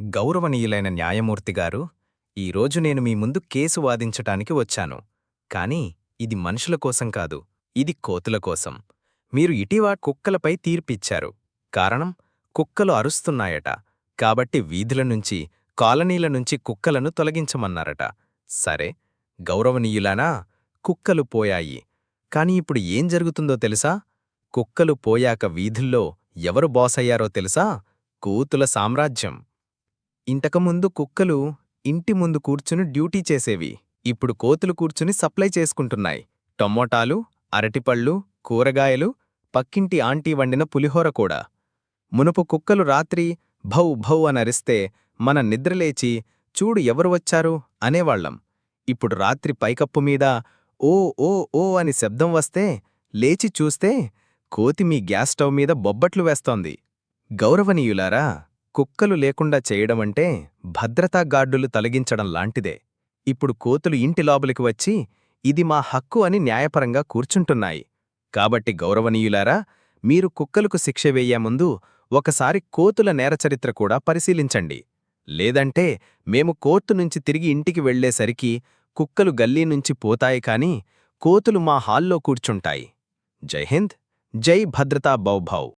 గౌరవనీయులైన న్యాయమూర్తిగారు, ఈరోజు నేను మీ ముందు కేసు వాదించటానికి వచ్చాను. కాని ఇది మనుషుల కోసం కాదు, ఇది కోతుల కోసం. మీరు ఇటీవల కుక్కలపై తీర్పిచ్చారు. కారణం, కుక్కలు అరుస్తున్నాయట. కాబట్టి వీధుల నుంచి, కాలనీల నుంచి కుక్కలను తొలగించమన్నారట. సరే, గౌరవనీయులానా, కుక్కలు పోయాయి. కాని ఇప్పుడు ఏం జరుగుతుందో తెలుసా? కుక్కలు పోయాక వీధుల్లో ఎవరు బాసయ్యారో తెలుసా? కోతుల సామ్రాజ్యం. ఇంతకుముందు కుక్కలు ఇంటి ముందు కూర్చుని డ్యూటీ చేసేవి. ఇప్పుడు కోతులు కూర్చుని సప్లై చేసుకుంటున్నాయి. టమోటాలు, అరటిపళ్ళు, కూరగాయలు, పక్కింటి ఆంటీ వండిన పులిహోర కూడా. మునుపు కుక్కలు రాత్రి భౌ భౌ అనరిస్తే మన నిద్రలేచి చూడు ఎవరు వచ్చారు అనేవాళ్లం. ఇప్పుడు రాత్రి పైకప్పు మీద ఓ ఓ ఓ అని శబ్దం వస్తే లేచి చూస్తే కోతి మీ గ్యాస్ స్టవ్ మీద బొబ్బట్లు వేస్తోంది. గౌరవనీయులారా, కుక్కలు లేకుండా చేయడమంటే భద్రతా గార్డులు తొలగించడం లాంటిదే. ఇప్పుడు కోతులు ఇంటి లోపలికి వచ్చి ఇది మా హక్కు అని న్యాయపరంగా కూర్చుంటున్నాయి. కాబట్టి గౌరవనీయులారా, మీరు కుక్కలకు శిక్ష వేయే ముందు ఒకసారి కోతుల నేరచరిత్ర కూడా పరిశీలించండి. లేదంటే మేము కోర్టు నుంచి తిరిగి ఇంటికి వెళ్లేసరికి కుక్కలు గల్లీ నుంచి పోతాయి కాని కోతులు మా హాల్లో కూర్చుంటాయి. జై హింద్, జై భద్రతా బౌభౌ.